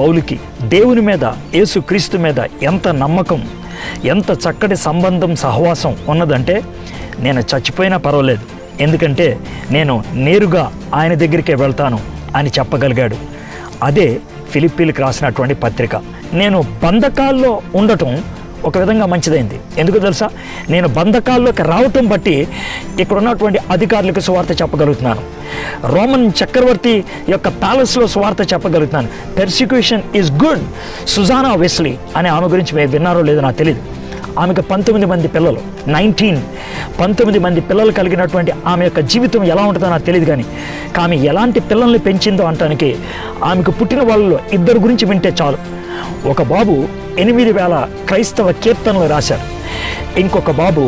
పౌలుకి దేవుని మీద, యేసుక్రీస్తు మీద ఎంత నమ్మకం, ఎంత చక్కటి సంబంధం, సహవాసం ఉన్నదంటే నేను చచ్చిపోయినా పర్వాలేదు, ఎందుకంటే నేను నేరుగా ఆయన దగ్గరికే వెళ్తాను అని చెప్పగలిగాడు. అదే ఫిలిప్పీలకు రాసినటువంటి పత్రిక. నేను బంధకాల్లో ఉండటం ఒక విధంగా మంచిదైంది. ఎందుకు తెలుసా? నేను బంధకాల్లోకి రావటం బట్టి ఇక్కడ ఉన్నటువంటి అధికారులకు సువార్త చెప్పగలుగుతున్నాను. రోమన్ చక్రవర్తి యొక్క ప్యాలెస్లో సువార్త చెప్పగలుగుతున్నాను. Persecution is good. Susanna Wesley అనే ఆమె గురించి మీరు విన్నారో లేదో నాకు తెలియదు. ఆమెకు 19 మంది పిల్లలు, 19 మంది పిల్లలు కలిగినటువంటి ఆమె యొక్క జీవితం ఎలా ఉంటుందో నాకు తెలియదు. కానీ ఆమె ఎలాంటి పిల్లల్ని పెంచిందో అంటానికి ఆమెకు పుట్టిన వాళ్ళలో 2 గురించి వింటే చాలు. ఒక బాబు 8,000 క్రైస్తవ కీర్తనలు రాశాడు. ఇంకొక బాబు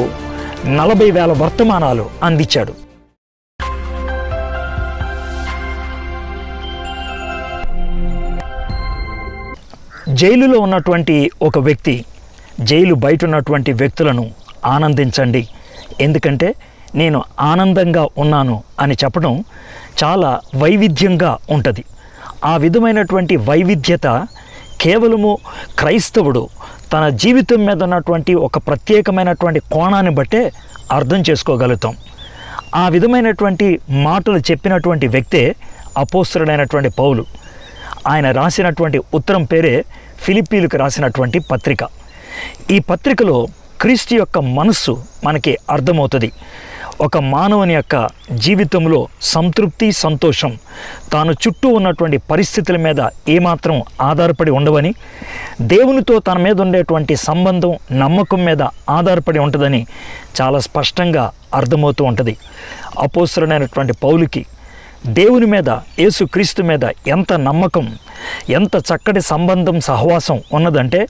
40,000 వర్తమానాలు అందించాడు. జైలులో ఉన్నటువంటి ఒక వ్యక్తి జైలు బయట ఉన్నటువంటి వ్యక్తులను ఆనందించండి, ఎందుకంటే నేను ఆనందంగా ఉన్నాను అని చెప్పడం చాలా వైవిధ్యంగా ఉంటుంది. ఆ విధమైనటువంటి వైవిధ్యత కేవలము క్రైస్తవుడు తన జీవితం మీద ఉన్నటువంటి ఒక ప్రత్యేకమైనటువంటి కోణాన్ని బట్టే అర్థం చేసుకోగలుగుతాం. ఆ విధమైనటువంటి మాటలు చెప్పినటువంటి వ్యక్తే అపోస్తలుడైనటువంటి పౌలు. ఆయన రాసినటువంటి ఉత్తరం పేరే ఫిలిప్పీలకు రాసినటువంటి పత్రిక. ఈ పత్రికలో క్రీస్తు యొక్క మనస్సు మనకి అర్థమవుతుంది. ఒక మానవుని యొక్క జీవితంలో సంతృప్తి, సంతోషం తాను చుట్టూ ఉన్నటువంటి పరిస్థితుల మీద ఏమాత్రం ఆధారపడి ఉండవని, దేవునితో తన మీద ఉండేటువంటి సంబంధం, నమ్మకం మీద ఆధారపడి ఉంటుందని చాలా స్పష్టంగా అర్థమవుతూ ఉంటుంది. అపోస్తలుడైనటువంటి పౌలుకి దేవుని మీద, యేసుక్రీస్తు మీద ఎంత నమ్మకం, ఎంత చక్కటి సంబంధం, సహవాసం ఉన్నదంటే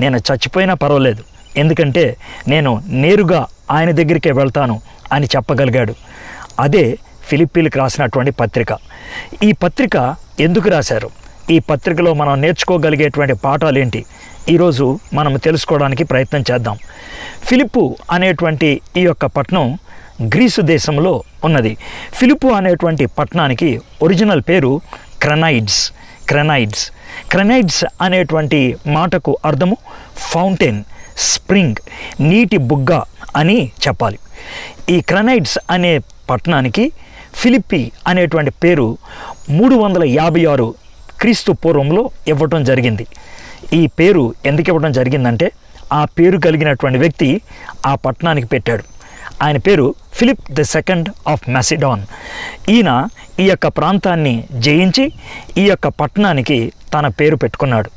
నేను చచ్చిపోయినా పర్వాలేదు, ఎందుకంటే నేను నేరుగా ఆయన దగ్గరికే వెళ్తాను అని చెప్పగలిగాడు. అదే ఫిలిప్పీలకు రాసినటువంటి పత్రిక. ఈ పత్రిక ఎందుకు రాశారు? ఈ పత్రికలో మనం నేర్చుకోగలిగేటువంటి పాఠాలు ఏంటి? ఈరోజు మనం తెలుసుకోవడానికి ప్రయత్నం చేద్దాం. ఫిలిప్పు అనేటువంటి ఈ యొక్క పట్టణం గ్రీసు దేశంలో ఉన్నది. ఫిలిప్పు అనేటువంటి పట్టణానికి ఒరిజినల్ పేరు క్రెనైడ్స్ అనేటువంటి మాటకు అర్థము ఫౌంటైన్, స్ప్రింగ్, నీటి బుగ్గ అని చెప్పాలి. ఈ క్రెనైడ్స్ అనే పట్టణానికి ఫిలిప్పి అనేటువంటి పేరు 356 క్రీస్తు పూర్వంలో ఇవ్వటం జరిగింది. ఈ పేరు ఎందుకు ఇవ్వడం జరిగిందంటే ఆ పేరు కలిగినటువంటి వ్యక్తి ఆ పట్టణానికి పెట్టాడు. ఆయన పేరు ఫిలిప్ II ఆఫ్ మెసిడాన్. ఈయన ఈ యొక్క ప్రాంతాన్ని జయించి ఈ యొక్క పట్టణానికి తన పేరు పెట్టుకున్నాడు.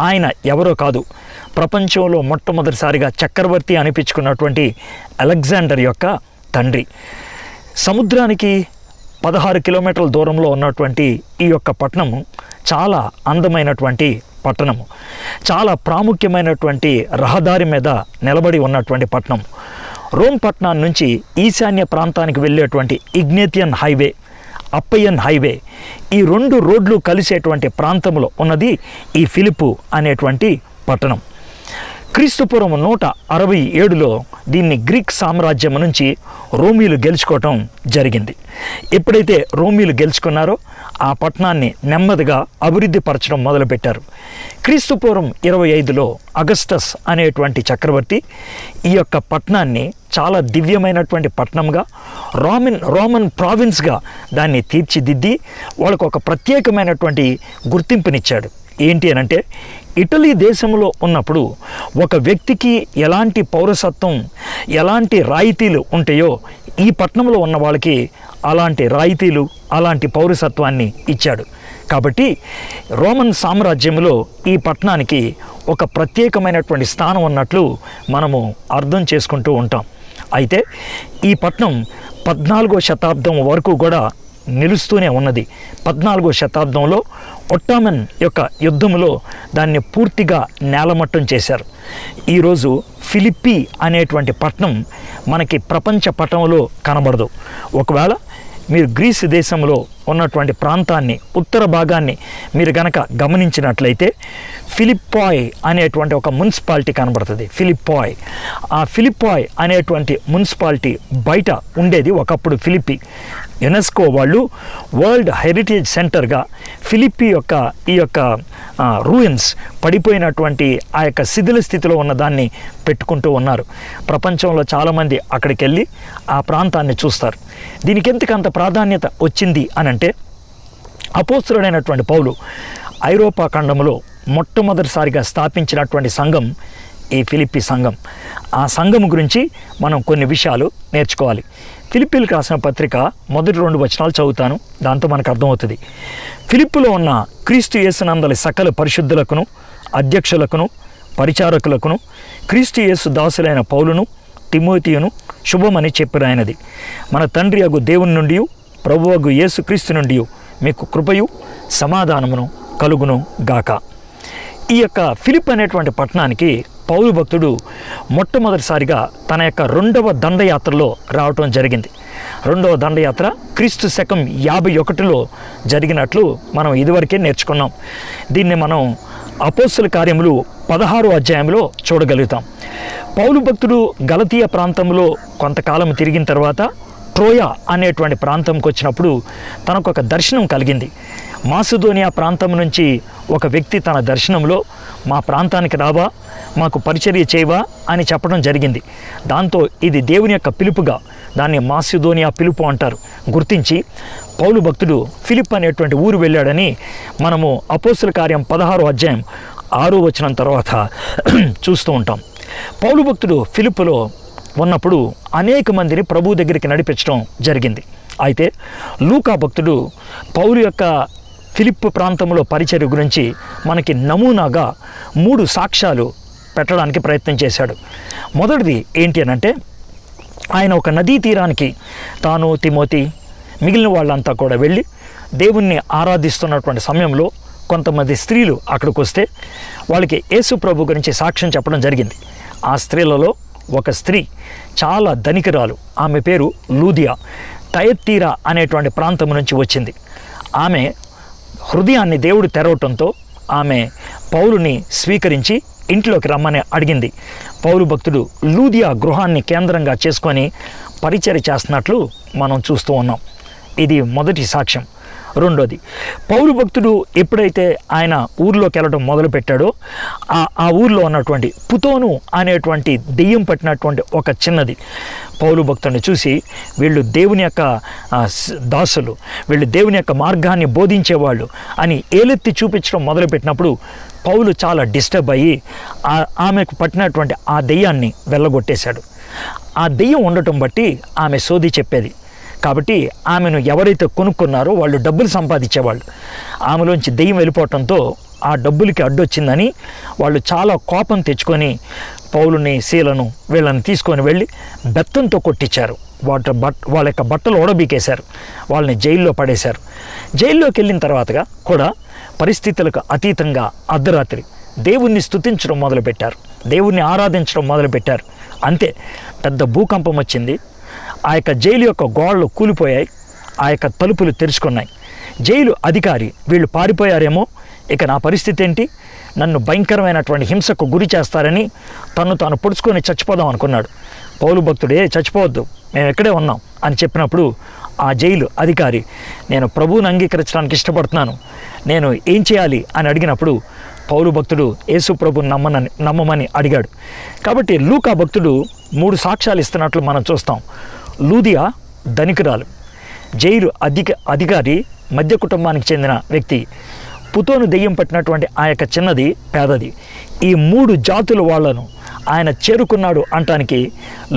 ఆయన ఎవరో కాదు, ప్రపంచంలో మొట్టమొదటిసారిగా చక్రవర్తి అనిపించుకున్నటువంటి అలెగ్జాండర్ యొక్క తండ్రి. సముద్రానికి 16 కిలోమీటర్ల దూరంలో ఉన్నటువంటి ఈ యొక్క పట్టణము చాలా అందమైనటువంటి పట్టణము, చాలా ప్రాముఖ్యమైనటువంటి రహదారి మీద నిలబడి ఉన్నటువంటి పట్టణం. రోమ్ పట్టణం నుంచి ఈశాన్య ప్రాంతానికి వెళ్ళేటువంటి ఇగ్నేతియన్ హైవే, అప్పయన్ హైవే, ఈ 2 రోడ్లు కలిసేటువంటి ప్రాంతంలో ఉన్నది ఈ ఫిలిప్పు అనేటువంటి పట్టణం. క్రీస్తుపూర్వం 167లో దీన్ని గ్రీక్ సామ్రాజ్యం నుంచి రోమీలు గెలుచుకోవటం జరిగింది. ఎప్పుడైతే రోమీలు గెలుచుకున్నారో ఆ పట్టణాన్ని నెమ్మదిగా అభివృద్ధి పరచడం మొదలుపెట్టారు. క్రీస్తుపూర్వం 25లో అగస్టస్ అనేటువంటి చక్రవర్తి ఈ యొక్క పట్టణాన్ని చాలా దివ్యమైనటువంటి పట్టణంగా, రోమన్ ప్రావిన్స్గా దాన్ని తీర్చిదిద్ది వాళ్ళకు ఒక ప్రత్యేకమైనటువంటి గుర్తింపునిచ్చాడు. ఏంటి అనంటే, ఇటలీ దేశంలో ఉన్నప్పుడు ఒక వ్యక్తికి ఎలాంటి పౌరసత్వం, ఎలాంటి రాయితీలు ఉంటాయో ఈ పట్టణంలో ఉన్న వాళ్ళకి అలాంటి రాయితీలు, అలాంటి పౌరసత్వాన్ని ఇచ్చాడు. కాబట్టి రోమన్ సామ్రాజ్యంలో ఈ పట్టణానికి ఒక ప్రత్యేకమైనటువంటి స్థానం ఉన్నట్లు మనము అర్థం చేసుకుంటూ ఉంటాం. అయితే ఈ పట్టణం 14వ శతాబ్దం వరకు కూడా నిలుస్తూనే ఉన్నది. 14వ శతాబ్దంలో ఒట్టోమన్ యొక్క యుద్ధంలో దాన్ని పూర్తిగా నేలమట్టం చేశారు. ఈరోజు ఫిలిప్పి అనేటువంటి పట్టణం మనకి ప్రపంచ పటంలో కనబడదు. ఒకవేళ మీరు గ్రీసు దేశంలో ఉన్నటువంటి ప్రాంతాన్ని, ఉత్తర భాగాన్ని మీరు గనక గమనించినట్లయితే ఫిలిప్పాయ్ అనేటువంటి ఒక మున్సిపాలిటీ కనబడుతుంది. ఆ ఫిలిప్పాయ్ అనేటువంటి మున్సిపాలిటీ బయట ఉండేది ఒకప్పుడు ఫిలిప్పి. యునెస్కో వాళ్ళు వరల్డ్ హెరిటేజ్ సెంటర్గా ఫిలిప్పి యొక్క ఈ యొక్క రూయిన్స్ పడిపోయినటువంటి ఆ యొక్క శిథిల స్థితిలో ఉన్న దాన్ని పెట్టుకుంటూ ఉన్నారు. ప్రపంచంలో చాలామంది అక్కడికి వెళ్ళి ఆ ప్రాంతాన్ని చూస్తారు. దీనికి ఎందుకంత ప్రాధాన్యత వచ్చింది అనంటే, అపోస్తలుడైనటువంటి పౌలు ఐరోపా ఖండంలో మొట్టమొదటిసారిగా స్థాపించినటువంటి సంఘం ఈ ఫిలిప్పి సంఘం. ఆ సంఘం గురించి మనం కొన్ని విషయాలు నేర్చుకోవాలి. ఫిలిప్పీలకు రాసిన పత్రిక మొదటి 2 వచనాలు చదువుతాను, దాంతో మనకు అర్థమవుతుంది. ఫిలిప్పులో ఉన్న క్రీస్తు యేసునందలి సకల పరిశుద్ధులకును, అధ్యక్షులకును, పరిచారకులకును, క్రీస్తు యేసు దాసులైన పౌలును, తిమోతియును శుభమని చెప్పిరాయినది. మన తండ్రి అగు దేవుని నుండి, ప్రభువగు యేసు క్రీస్తు నుండి మీకు కృపయు సమాధానమును కలుగును గాక. ఈ యొక్క ఫిలిప్ అనేటువంటి పట్టణానికి పౌలు భక్తుడు మొట్టమొదటిసారిగా తన యొక్క 2వ దండయాత్రలో రావటం జరిగింది. 2వ దండయాత్ర క్రీస్తు శకం 51లో జరిగినట్లు మనం ఇదివరకే నేర్చుకున్నాం. దీన్ని మనం అపోస్తల కార్యములు 16వ అధ్యాయంలో చూడగలుగుతాం. పౌలు భక్తుడు గలతీయ ప్రాంతంలో కొంతకాలం తిరిగిన తర్వాత ట్రోయా అనేటువంటి ప్రాంతంకి వచ్చినప్పుడు తనకు ఒక దర్శనం కలిగింది. మాసిదోనియా ప్రాంతం నుంచి ఒక వ్యక్తి తన దర్శనంలో, మా ప్రాంతానికి రావా, మాకు పరిచర్య చేయవా అని చెప్పడం జరిగింది. దాంతో ఇది దేవుని యొక్క పిలుపుగా, దాన్ని మాసిదోనియా పిలుపు అంటారు, గుర్తించి పౌలు భక్తుడు ఫిలిప్ అనేటువంటి ఊరు వెళ్ళాడని మనము అపోస్తల కార్యం 16వ అధ్యాయం 6వ వచనం తర్వాత చూస్తూ ఉంటాం. పౌలు భక్తుడు ఫిలిప్పులో ఉన్నప్పుడు అనేక మందిని ప్రభు దగ్గరికి నడిపించడం జరిగింది. అయితే లూకా భక్తుడు పౌలు యొక్క ఫిలిప్ ప్రాంతంలో పరిచర్య గురించి మనకి నమూనాగా 3 సాక్ష్యాలు పెట్టడానికి ప్రయత్నం చేశాడు. మొదటిది ఏంటి అనంటే, ఆయన ఒక నదీ తీరానికి తాను, తిమోతి, మిగిలిన వాళ్ళంతా కూడా వెళ్ళి దేవుణ్ణి ఆరాధిస్తున్నటువంటి సమయంలో కొంతమంది స్త్రీలు అక్కడికి వస్తే వాళ్ళకి యేసు ప్రభు గురించి సాక్ష్యం చెప్పడం జరిగింది. ఆ స్త్రీలలో ఒక స్త్రీ చాలా ధనికురాలు, ఆమె పేరు లూదియా, తయత్తీరా అనేటువంటి ప్రాంతం నుంచి వచ్చింది. ఆమె హృదయాన్ని దేవుడు తెరవటంతో ఆమె పౌలుని స్వీకరించి ఇంట్లోకి రమ్మని అడిగింది. పౌలు భక్తుడు లూదియా గృహాన్ని కేంద్రంగా చేసుకొని పరిచర్య చేస్తున్నట్లు మనం చూస్తూ ఉన్నాం. ఇది మొదటి సాక్ష్యం. రెండోది, పౌలు భక్తుడు ఎప్పుడైతే ఆయన ఊర్లోకి వెళ్ళడం మొదలుపెట్టాడో ఆ ఊర్లో ఉన్నటువంటి పుతోను అనేటువంటి దెయ్యం పట్టినటువంటి ఒక చిన్నది పౌలు భక్తుడిని చూసి, వీళ్ళు దేవుని యొక్క దాసులు, వీళ్ళు దేవుని యొక్క మార్గాన్ని బోధించేవాళ్ళు అని ఏలెత్తి చూపించడం మొదలుపెట్టినప్పుడు పౌలు చాలా డిస్టర్బ్ అయ్యి ఆమెకు పట్టినటువంటి ఆ దెయ్యాన్ని వెళ్ళగొట్టేశాడు. ఆ దెయ్యం ఉండటం బట్టి ఆమె సోది చెప్పేది. కాబట్టి ఆమెను ఎవరైతే కొనుక్కున్నారో వాళ్ళు డబ్బులు సంపాదించేవాళ్ళు. ఆమెలోంచి దెయ్యం వెళ్ళిపోవటంతో ఆ డబ్బులకి అడ్డొచ్చిందని వాళ్ళు చాలా కోపం తెచ్చుకొని పౌలుని, శీలను వీళ్ళని తీసుకొని వెళ్ళి బెత్తంతో కొట్టించారు. వాళ్ళ యొక్క బట్టలు ఓడబీకేశారు, వాళ్ళని జైల్లో పడేశారు. జైల్లోకి వెళ్ళిన తర్వాతగా కూడా పరిస్థితులకు అతీతంగా అర్ధరాత్రి దేవుణ్ణి స్తుతించడం మొదలుపెట్టారు, దేవుణ్ణి ఆరాధించడం మొదలుపెట్టారు. అంతే, పెద్ద భూకంపం వచ్చింది. ఆ యొక్క జైలు యొక్క గోడలు కూలిపోయాయి, ఆ యొక్క తలుపులు తెరుచుకున్నాయి. జైలు అధికారి వీళ్ళు పారిపోయారేమో, ఇక నా పరిస్థితి ఏంటి, నన్ను భయంకరమైనటువంటి హింసకు గురి చేస్తారని తను తాను పొడుచుకొని చచ్చిపోదాం అనుకున్నాడు. పౌలు భక్తుడే, చచ్చిపోవద్దు, మేము ఇక్కడే ఉన్నాం అని చెప్పినప్పుడు ఆ జైలు అధికారి, నేను ప్రభువుని అంగీకరించడానికి ఇష్టపడుతున్నాను, నేను ఏం చేయాలి అని అడిగినప్పుడు పౌలు భక్తుడు యేసు ప్రభుని నమ్మమని అడిగాడు. కాబట్టి లూకా భక్తుడు 3 సాక్ష్యాలు ఇస్తున్నట్లు మనం చూస్తాం. లూదియా ధనికురాలు, జైలు అధికారి మధ్య కుటుంబానికి చెందిన వ్యక్తి, పుతోను దెయ్యం పట్టినటువంటి ఆ యొక్క చిన్నది పేదది. ఈ 3 జాతుల వాళ్లను ఆయన చేరుకున్నాడు అంటానికి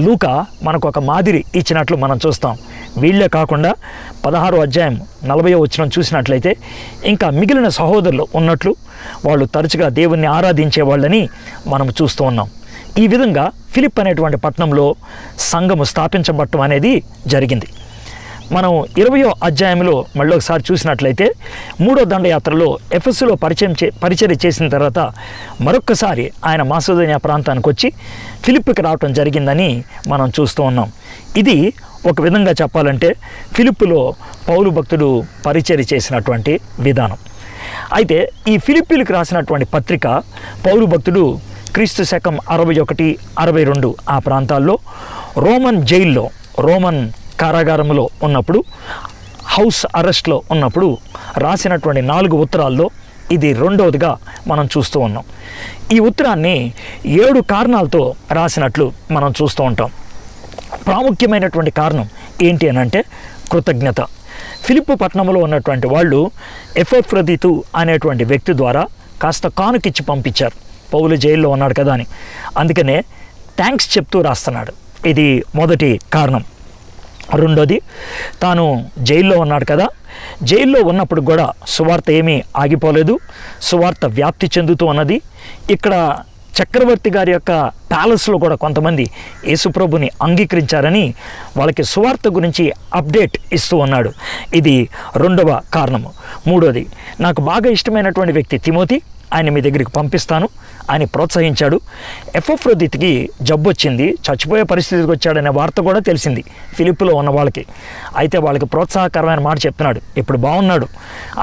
లూకా మనకు ఒక మాదిరి ఇచ్చినట్లు మనం చూస్తాం. వీళ్ళే కాకుండా 16వ అధ్యాయం 40వ వచనం చూసినట్లయితే ఇంకా మిగిలిన సహోదరులు ఉన్నట్లు వాళ్ళు తరచుగా దేవుణ్ణి ఆరాధించే వాళ్ళని మనం చూస్తూ ఉన్నాం. ఈ విధంగా ఫిలిప్ అనేటువంటి పట్టణంలో సంఘము స్థాపించబడటం అనేది జరిగింది. మనం 20వ అధ్యాయంలో మళ్ళీ ఒకసారి చూసినట్లయితే 3వ దండయాత్రలో ఎఫెసులో పరిచర్య చేసిన తర్వాత మరొక్కసారి ఆయన మాసిదోనియా ప్రాంతానికి వచ్చి ఫిలిప్కి రావటం జరిగిందని మనం చూస్తూ ఉన్నాం. ఇది ఒక విధంగా చెప్పాలంటే ఫిలిప్పులో పౌలు భక్తుడు పరిచర్య చేసినటువంటి విధానం. అయితే ఈ ఫిలిప్పీలకు రాసినటువంటి పత్రిక పౌలు భక్తుడు క్రీస్తు శకం 61, 62 ఆ ప్రాంతాల్లో రోమన్ జైల్లో, రోమన్ కారాగారంలో ఉన్నప్పుడు హౌస్ అరెస్ట్లో ఉన్నప్పుడు రాసినటువంటి 4 ఉత్తరాల్లో ఇది రెండవదిగా మనం చూస్తూ ఉన్నాం. ఈ ఉత్తరాన్ని 7 కారణాలతో రాసినట్లు మనం చూస్తూ ఉంటాం. ప్రాముఖ్యమైనటువంటి కారణం ఏంటి అని అంటే కృతజ్ఞత. ఫిలిప్పు పట్టణంలో ఉన్నటువంటి వాళ్ళు ఎపఫ్రొదితు అనేటువంటి వ్యక్తి ద్వారా కాస్త కానుకిచ్చి పంపించారు. పౌలు జైల్లో ఉన్నాడు కదా అని, అందుకనే థ్యాంక్స్ చెప్తూ రాస్తున్నాడు. ఇది మొదటి కారణం. రెండోది, తాను జైల్లో ఉన్నాడు కదా, జైల్లో ఉన్నప్పుడు కూడా సువార్త ఏమీ ఆగిపోలేదు, సువార్త వ్యాప్తి చెందుతూ ఉన్నది. ఇక్కడ చక్రవర్తి గారి యొక్క ప్యాలెస్లో కూడా కొంతమంది యేసుప్రభుని అంగీకరించారని వాళ్ళకి సువార్త గురించి అప్డేట్ ఇస్తూ ఉన్నాడు. ఇది రెండవ కారణము. మూడోది, నాకు బాగా ఇష్టమైనటువంటి వ్యక్తి తిమోతి, ఆయన మీ దగ్గరికి పంపిస్తాను అని ప్రోత్సహించాడు. ఎపఫ్రొదితుకి జబ్బు వచ్చింది, చచ్చిపోయే పరిస్థితికి వచ్చాడనే వార్త కూడా తెలిసింది ఫిలిప్పులో ఉన్న వాళ్ళకి. అయితే వాళ్ళకి ప్రోత్సాహకరమైన మాట చెప్తున్నాడు, ఇప్పుడు బాగున్నాడు,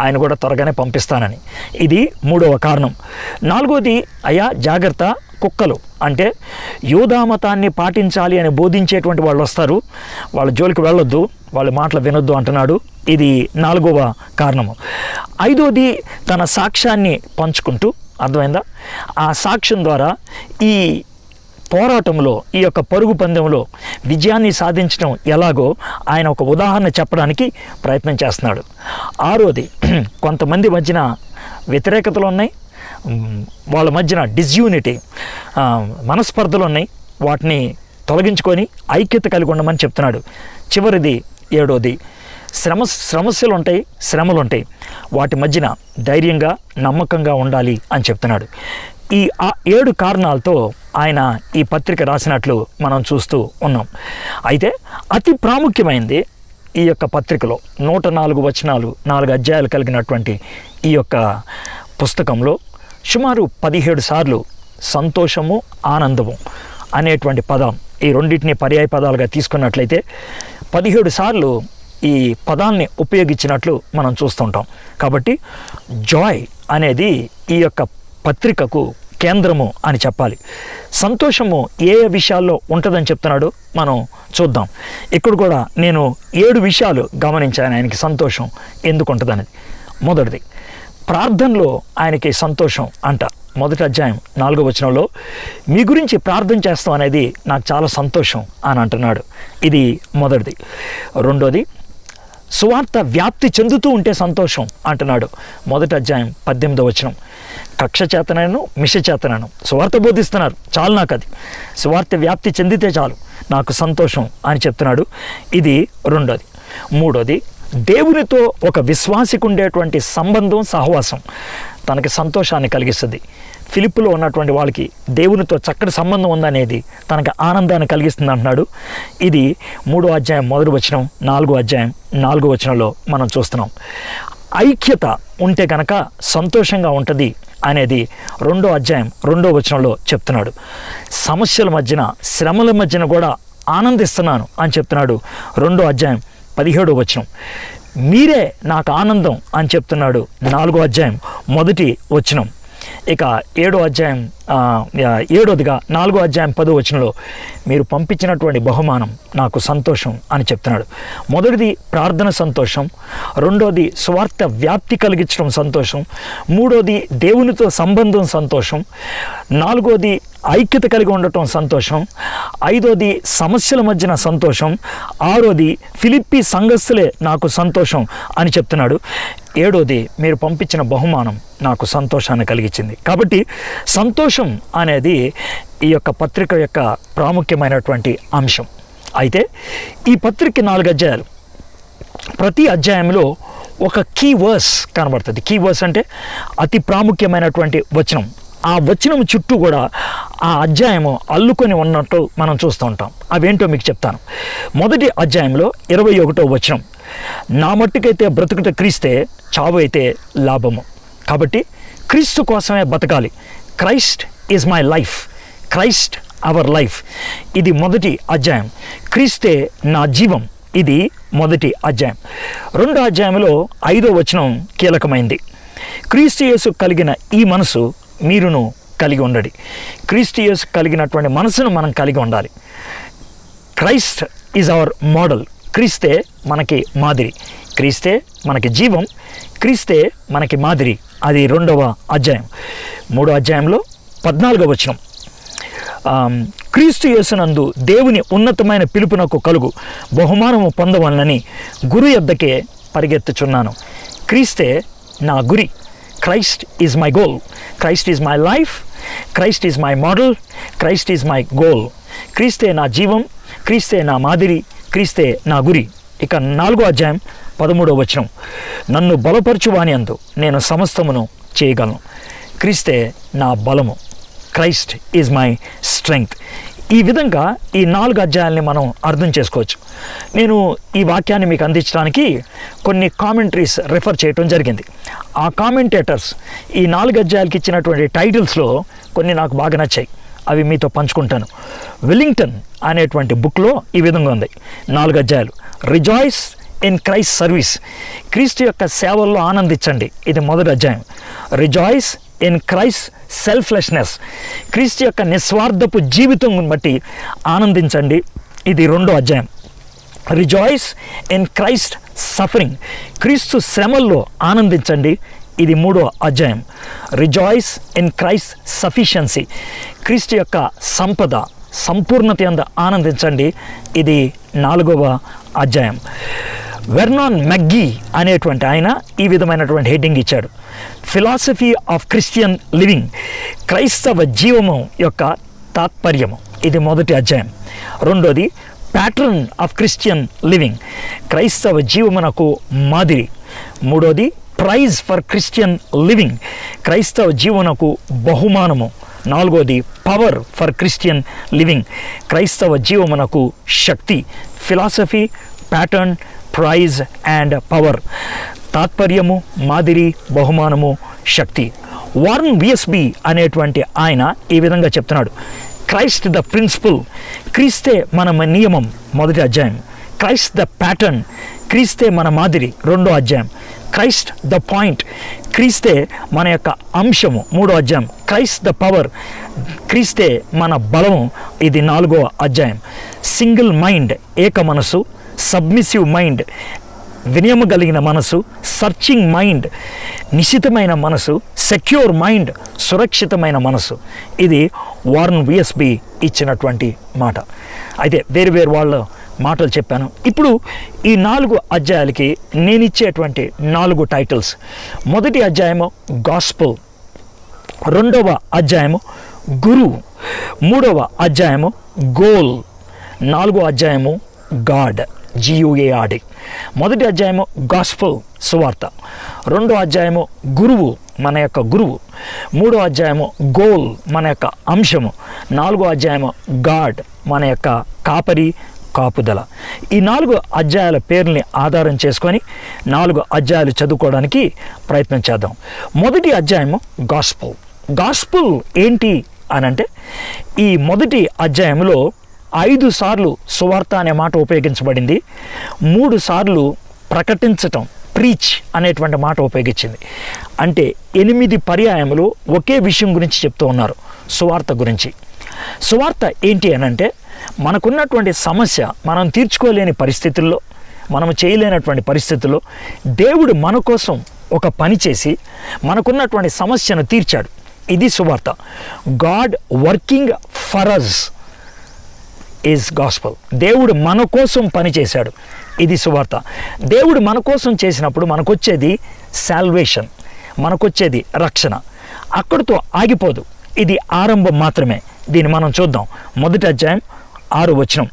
ఆయన కూడా త్వరగానే పంపిస్తానని. ఇది మూడవ కారణం. నాలుగోది, అయ్యా జాగ్రత్త, కుక్కలు అంటే యూదామతాన్ని పాటించాలి అని బోధించేటువంటి వాళ్ళు వస్తారు, వాళ్ళ జోలికి వెళ్ళొద్దు, వాళ్ళ మాటలు వినొద్దు అంటున్నాడు. ఇది నాలుగవ కారణము. ఐదోది, తన సాక్ష్యాన్ని పంచుకుంటూ, అర్థమైందా, ఆ సాక్ష్యం ద్వారా ఈ పోరాటంలో, ఈ యొక్క పరుగు పందెంలో విజయాన్ని సాధించడం ఎలాగో ఆయన ఒక ఉదాహరణ చెప్పడానికి ప్రయత్నం చేస్తున్నాడు. ఆరోది, కొంతమంది మధ్యన వ్యతిరేకతలు ఉన్నాయి, వాళ్ళ మధ్యన డిస్యూనిటీ, మనస్పర్ధలు ఉన్నాయి, వాటిని తొలగించుకొని ఐక్యత కలిగి ఉండమని చెప్తున్నాడు. చివరిది, ఏడోది, సమస్యలు ఉంటాయి, శ్రమలు ఉంటాయి, వాటి మధ్యన ధైర్యంగా నమ్మకంగా ఉండాలి అని చెప్తున్నాడు. ఈ 7 కారణాలతో ఆయన ఈ పత్రిక రాసినట్లు మనం చూస్తూ ఉన్నాం. అయితే అతి ప్రాముఖ్యమైనది ఈ యొక్క పత్రికలో 104 వచనాలు, 4 అధ్యాయాలు కలిగినటువంటి ఈ యొక్క పుస్తకంలో సుమారు 17 సార్లు సంతోషము, ఆనందము అనేటువంటి పదం, ఈ రెండింటిని పర్యాయ పదాలుగా తీసుకున్నట్లయితే 17 సార్లు ఈ పదాల్ని ఉపయోగించినట్లు మనం చూస్తుంటాం. కాబట్టి జాయ్ అనేది ఈ యొక్క పత్రికకు కేంద్రము అని చెప్పాలి. సంతోషము ఏ విషయాల్లో ఉంటుందని చెప్తున్నాడు మనం చూద్దాం. ఇక్కడ కూడా నేను 7 విషయాలు గమనించాను ఆయనకి సంతోషం ఎందుకు ఉంటుందనేది. మొదటిది, ప్రార్థనలో ఆయనకి సంతోషం అంట. మొదటి అధ్యాయం 4వ వచనంలో మీ గురించి ప్రార్థన చేస్తాం అనేది నాకు చాలా సంతోషం అని అంటున్నాడు. ఇది మొదటిది. రెండోది, సువార్త వ్యాప్తి చెందుతూ ఉంటే సంతోషం అంటున్నాడు. మొదటి అధ్యాయం 18వ వచనం, కక్ష చేతనను మిష చేతనను సువార్త బోధిస్తున్నారు, చాలు నాకు, అది సువార్త వ్యాప్తి చెందితే చాలు, నాకు సంతోషం అని చెప్తున్నాడు. ఇది రెండోది. మూడోది, దేవునితో ఒక విశ్వాసికి ఉండేటువంటి సంబంధం, సహవాసం తనకి సంతోషాన్ని కలిగిస్తుంది. ఫిలిప్పులో ఉన్నటువంటి వాళ్ళకి దేవునితో చక్కటి సంబంధం ఉందనేది తనకు ఆనందాన్ని కలిగిస్తుంది అంటున్నాడు. ఇది 3వ అధ్యాయం 1వ వచనం, 4వ అధ్యాయం 4వ వచనంలో మనం చూస్తున్నాం. ఐక్యత ఉంటే కనుక సంతోషంగా ఉంటుంది అనేది 2వ అధ్యాయం 2వ వచనంలో చెప్తున్నాడు. సమస్యల మధ్యన, శ్రమల మధ్యన కూడా ఆనందిస్తున్నాను అని చెప్తున్నాడు. 2వ అధ్యాయం 17వ వచనం, మీరే నాకు ఆనందం అని చెప్తున్నాడు. 4వ అధ్యాయం 1వ వచనం. ఇక 7వ అధ్యాయం 7వదిగా 4వ అధ్యాయం 10వ వచనంలో మీరు పంపించినటువంటి బహుమానం నాకు సంతోషం అని చెప్తున్నాడు. మొదటిది ప్రార్థన సంతోషం, రెండోది స్వార్థ వ్యాప్తి కలిగించడం సంతోషం, మూడోది దేవునితో సంబంధం సంతోషం, నాలుగోది ఐక్యత కలిగి ఉండటం సంతోషం, ఐదోది సమస్యల మధ్యన సంతోషం, ఆరోది ఫిలిప్పీ సంఘస్థులే నాకు సంతోషం అని చెప్తున్నాడు, ఏడోది మీరు పంపించిన బహుమానం నాకు సంతోషాన్ని కలిగించింది. కాబట్టి సంతోషం అనేది ఈ యొక్క పత్రిక యొక్క ప్రాముఖ్యమైనటువంటి అంశం. అయితే ఈ పత్రిక 4 అధ్యాయాలు, ప్రతి అధ్యాయంలో ఒక కీ వర్స్ కనబడుతుంది. కీ వర్స్ అంటే అతి ప్రాముఖ్యమైనటువంటి వచనం. ఆ వచనం చుట్టూ కూడా ఆ అధ్యాయము అల్లుకొని ఉన్నట్టు మనం చూస్తూ ఉంటాం. అవేంటో మీకు చెప్తాను. మొదటి అధ్యాయంలో 21వ వచనం, నా మట్టుకైతే బ్రతుకుట క్రీస్తే, చావు అయితే లాభము. కాబట్టి క్రీస్తు కోసమే బతకాలి. Christ is my life, Christ our life. ఇది మొదటి అధ్యాయం. క్రీస్తే నా జీవం, ఇది మొదటి అధ్యాయం. 2వ అధ్యాయంలో 5వ వచనం కీలకమైంది. క్రీస్తు యేసు కలిగిన ఈ మనసు మీరును కలిగి ఉండండి. క్రీస్తు యేసు కలిగినటువంటి మనసును మనం కలిగి ఉండాలి. Christ is our model. క్రీస్తే మనకి మాదిరి. క్రీస్తే మనకి జీవం, క్రీస్తే మనకి మాదిరి. అది 2వ అధ్యాయం. 3వ అధ్యాయంలో 14వ వచనం, క్రీస్తు యేసునందు దేవుని ఉన్నతమైన పిలుపునకు కలుగు బహుమానము పొందవలనని గురు యొద్దకే పరిగెత్తుచున్నాను. క్రీస్తే నా గురి. Christ is my goal. Christ is my life. Christ is my model. Christ is my goal. క్రీస్తే నా జీవం, క్రీస్తే నా మాదిరి, క్రీస్తే నా గురి. ఇక 4వ అధ్యాయం 13వ వచనం, నన్ను బలపరచువాని అందు నేను సమస్తమును చేయగలను. క్రీస్తే నా బలము. Christ is my strength. ఈ విధంగా ఈ 4 అధ్యాయాలని మనం అర్థం చేసుకోవచ్చు. నేను ఈ వాక్యాన్ని మీకు అందించడానికి కొన్ని కామెంటరీస్ రెఫర్ చేయడం జరిగింది. ఆ కామెంటేటర్స్ ఈ 4 అధ్యాయాలకి ఇచ్చినటువంటి టైటిల్స్లో కొన్ని నాకు బాగా నచ్చాయి. అవి మీతో పంచుకుంటాను. విల్లింగ్టన్ అనేటువంటి బుక్లో ఈ విధంగా ఉంది. 4 అధ్యాయాలు. Rejoice in Christ service. క్రీస్తు యొక్క సేవల్లో ఆనందించండి. ఇది 1వ అధ్యాయం. Rejoice in Christ selflessness. క్రీస్తు యొక్క నిస్వార్థపు జీవితం బట్టి ఆనందించండి. ఇది 2వ అధ్యాయం. Rejoice in Christ suffering. క్రీస్తు శ్రమల్లో ఆనందించండి. ఇది 3వ అధ్యాయం. Rejoice in Christ sufficiency. క్రీస్తు యొక్క సంపద, సంపూర్ణత యందు ఆనందించండి. ఇది 4వ అధ్యాయం. వెర్నాన్ మెగ్గీ అనేటువంటి ఆయన ఈ విధమైనటువంటి హెడ్డింగ్ ఇచ్చాడు. Philosophy of Christian living. క్రైస్తవ జీవము యొక్క తాత్పర్యము. ఇది 1వ అధ్యాయం. 2వది ప్యాటర్న్ ఆఫ్ క్రిస్టియన్ లివింగ్. క్రైస్తవ జీవమునకు మాదిరి. 3వది ప్రైజ్ ఫర్ క్రిస్టియన్ లివింగ్. క్రైస్తవ జీవనకు బహుమానము. 4వది పవర్ ఫర్ క్రిస్టియన్ లివింగ్. క్రైస్తవ జీవమునకు శక్తి. Philosophy, pattern, prize and power. తాత్పర్యము, మాదిరి, బహుమానము, శక్తి. వారన్ విఎస్బి అనేటువంటి ఆయన ఈ విధంగా చెప్తున్నాడు. Christ the principle. క్రీస్తే మన నియమం. 1వ అధ్యాయం. Christ the pattern. క్రీస్తే మన మాదిరి. 2వ అధ్యాయం. Christ the point. క్రీస్తే మన యొక్క అంశము. 3వ అధ్యాయం. Christ the power. క్రీస్తే మన బలము. ఇది 4వ అధ్యాయం. సింగిల్ మైండ్, ఏక మనసు. సబ్మిసివ్ మైండ్, వినయము కలిగిన మనసు. సర్చింగ్ మైండ్, నిశితమైన మనసు. సెక్యూర్ మైండ్, సురక్షితమైన మనసు. ఇది వారన్ విఎస్బి ఇచ్చినటువంటి మాట. అయితే వేరు వేరు వాళ్ళ మాటలు చెప్పాను. ఇప్పుడు ఈ 4 అధ్యాయాలకి నేను ఇచ్చేటువంటి 4 టైటిల్స్. 1వ అధ్యాయము గాస్పుల్. 2వ అధ్యాయము గురు. 3వ అధ్యాయము గోల్. 4వ అధ్యాయము గాడ్, GUARD. 1వ అధ్యాయము గాస్పుల్, సువార్త. 2వ అధ్యాయము గురువు, మన యొక్క గురువు. 3వ అధ్యాయము గోల్, మన యొక్క అంశము. 4వ అధ్యాయము గాడ్, మన యొక్క కాపరి, కాపుదల. ఈ 4 అధ్యాయాల పేర్లని ఆధారం చేసుకొని 4 అధ్యాయాలు చదువుకోవడానికి ప్రయత్నం చేద్దాం. 1వ అధ్యాయము గాస్పుల్. గాస్పుల్ ఏంటి అని అంటే, ఈ 1వ అధ్యాయంలో 5 సార్లు సువార్త అనే మాట ఉపయోగించబడింది. 3 సార్లు ప్రకటించటం, ప్రీచ్ అనేటువంటి మాట ఉపయోగించింది. అంటే 8 పర్యాయములు ఒకే విషయం గురించి చెప్తూ ఉన్నారు, సువార్త గురించి. సువార్త ఏంటి అని అంటే, మనకున్నటువంటి సమస్య మనం తీర్చుకోలేని పరిస్థితుల్లో, మనం చేయలేనటువంటి పరిస్థితుల్లో దేవుడు మన కోసం ఒక పని చేసి మనకున్నటువంటి సమస్యను తీర్చాడు. ఇది సువార్త. God working for us is gospel. దేవుడు మన కోసం పని చేశాడు. ఇది సువార్త. దేవుడు మన కోసం చేసినప్పుడు మనకొచ్చేది సాల్వేషన్, మనకొచ్చేది రక్షణ. అక్కడితో ఆగిపోదు, ఇది ఆరంభం మాత్రమే. దీన్ని మనం చూద్దాం. 1వ అధ్యాయం 6వ వచనం.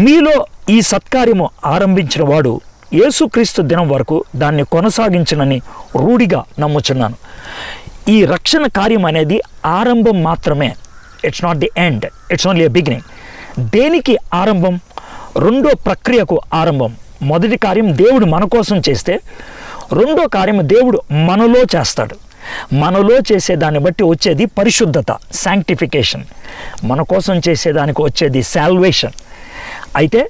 మీలో ఈ సత్కార్యము ఆరంభించిన వాడు యేసుక్రీస్తు దినం వరకు దాన్ని కొనసాగించనని రూఢిగా నమ్ముచున్నాను. ఈ రక్షణ కార్యం అనేది ఆరంభం మాత్రమే. It's not the end, it's only a beginning. దేనికి ఆరంభం? 2వ ప్రక్రియకు ఆరంభం. 1వ కార్యం దేవుడు మన కోసం చేస్తే, 2వ కార్యం దేవుడు మనలో చేస్తాడు. మనలో చేసేదాన్ని బట్టి వచ్చేది పరిశుద్ధత, శాంక్టిఫికేషన్. మన కోసం చేసేదానికి వచ్చేది సాల్వేషన్. అయితే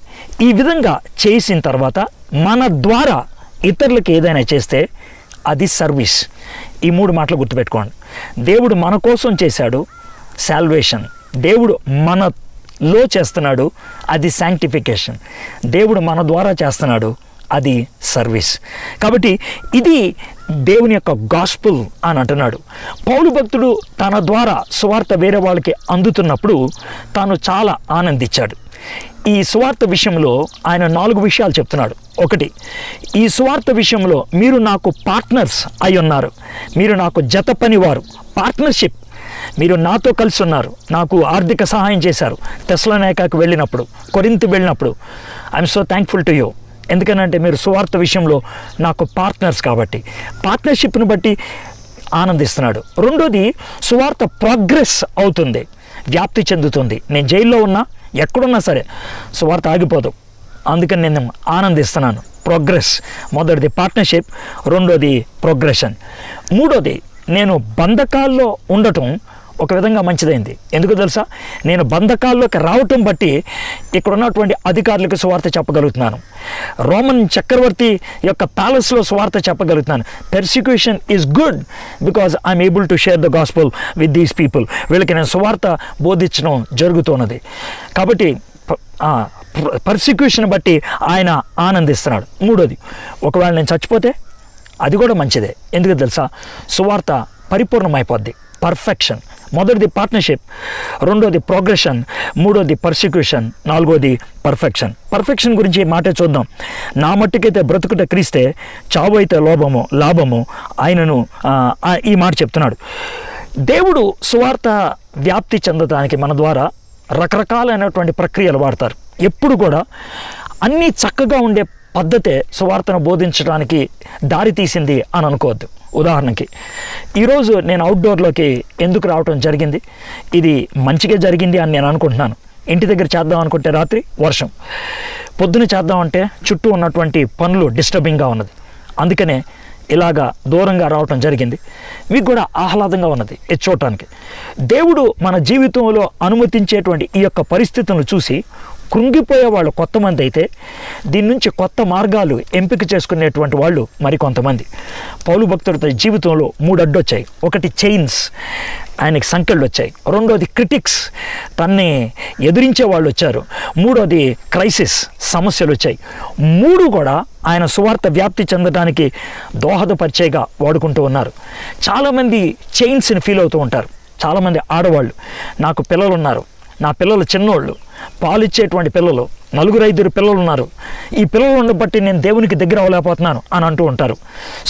ఈ విధంగా చేసిన తర్వాత మన ద్వారా ఇతరులకు ఏదైనా చేస్తే అది సర్వీస్. ఈ 3 మాటలు గుర్తుపెట్టుకోండి. దేవుడు మన కోసం చేశాడు, సాల్వేషన్. దేవుడు మనలో చేస్తున్నాడు, అది శాంక్టిఫికేషన్. దేవుడు మన ద్వారా చేస్తున్నాడు, అది సర్వీస్. కాబట్టి ఇది దేవుని యొక్క గాస్పుల్ అని అంటున్నాడు. పౌలు భక్తుడు తన ద్వారా సువార్త వేరే వాళ్ళకి అందుతున్నప్పుడు తాను చాలా ఆనందించాడు. ఈ సువార్త విషయంలో ఆయన 4 విషయాలు చెప్తున్నాడు. ఒకటి, ఈ సువార్త విషయంలో మీరు నాకు పార్ట్నర్స్ అయి ఉన్నారు, మీరు నాకు జత పనివారు, పార్ట్నర్షిప్. మీరు నాతో కలిసి ఉన్నారు, నాకు ఆర్థిక సహాయం చేశారు తెస్సలోనికకు వెళ్ళినప్పుడు, కొరింథు వెళ్ళినప్పుడు. I'm so thankful to you. ఎందుకనంటే మీరు సువార్త విషయంలో నాకు పార్ట్నర్స్ కాబట్టి. పార్ట్నర్షిప్ను బట్టి ఆనందిస్తున్నాడు. రెండోది, సువార్త ప్రోగ్రెస్ అవుతుంది, వ్యాప్తి చెందుతుంది. నేను జైల్లో ఉన్నా, ఎక్కడున్నా సరే సువార్త ఆగిపోదు. అందుకని నేను ఆనందిస్తున్నాను. ప్రోగ్రెస్, మొదటిది పార్ట్నర్షిప్, రెండోది ప్రోగ్రెషన్. మూడోది, నేను బంధకాల్లో ఉండటం ఒక విధంగా మంచిదైంది. ఎందుకు తెలుసా? నేను బంధకాల్లోకి రావటం బట్టి ఇక్కడ ఉన్నటువంటి అధికారులకు సువార్త చెప్పగలుగుతున్నాను. రోమన్ చక్రవర్తి యొక్క ప్యాలెస్లో సువార్త చెప్పగలుగుతున్నాను. Persecution is good because I'm able to share the gospel with these people. వీళ్ళకి నేను సువార్త బోధించడం జరుగుతున్నది. కాబట్టి పర్సిక్యూషన్ బట్టి ఆయన ఆనందిస్తున్నాడు. మూడోది, ఒకవేళ నేను చచ్చిపోతే అది కూడా మంచిదే. ఎందుకు తెలుసా? సువార్త పరిపూర్ణమైపోద్ది, పర్ఫెక్షన్. మొదటిది పార్ట్నర్షిప్, రెండోది ప్రోగ్రెషన్, మూడోది పర్సిక్యూషన్, నాలుగోది పర్ఫెక్షన్. పర్ఫెక్షన్ గురించి మాటే చూద్దాం. నా మట్టుకైతే బ్రతుకుట క్రీస్తే, చావు అయితే లాభము ఆయనను ఈ మాట చెప్తున్నాడు. దేవుడు సువార్త వ్యాప్తి చెందడానికి మన ద్వారా రకరకాలైనటువంటి ప్రక్రియలు వాడతారు. ఎప్పుడు కూడా అన్నీ చక్కగా ఉండే పద్ధతే సువార్తను బోధించడానికి దారి తీసింది అని అనుకోవద్దు. ఉదాహరణకి ఈరోజు నేను అవుట్డోర్లోకి ఎందుకు రావటం జరిగింది? ఇది మంచిగా జరిగింది అని నేను అనుకుంటున్నాను. ఇంటి దగ్గర చేద్దాం అనుకుంటే రాత్రి వర్షం, పొద్దున చేద్దామంటే చుట్టూ ఉన్నటువంటి పనులు డిస్టర్బింగ్గా ఉన్నది. అందుకనే ఇలాగా దూరంగా రావటం జరిగింది. మీకు కూడా ఆహ్లాదంగా ఉన్నది ఇది చూడటానికి. దేవుడు మన జీవితంలో అనుమతించేటువంటి ఈ యొక్క పరిస్థితులను చూసి కృంగిపోయే వాళ్ళు కొంతమంది అయితే, దీని నుంచి కొత్త మార్గాలు ఎంపిక చేసుకునేటువంటి వాళ్ళు మరికొంతమంది. పౌలు భక్తుడి జీవితంలో 3 అడ్డొచ్చాయి. ఒకటి చైన్స్, ఆయనకి సంకెళ్ళు వచ్చాయి. రెండోది క్రిటిక్స్, తన్ని ఎదిరించే వాళ్ళు వచ్చారు. మూడోది క్రైసిస్, సమస్యలు వచ్చాయి. 3 కూడా ఆయన సువార్త వ్యాప్తి చెందడానికి దోహదపరిచేగా వాడుకుంటూ ఉన్నారు. చాలామంది చైన్స్ని ఫీల్ అవుతూ ఉంటారు. చాలామంది ఆడవాళ్ళు, నాకు పిల్లలు ఉన్నారు, నా పిల్లలు చిన్నోళ్ళు, పాలిచ్చేటువంటి పిల్లలు, 4-5 పిల్లలు ఉన్నారు, ఈ పిల్లలు ఉండబట్టి నేను దేవునికి దగ్గర అవ్వలేకపోతున్నాను అని అంటూ ఉంటారు.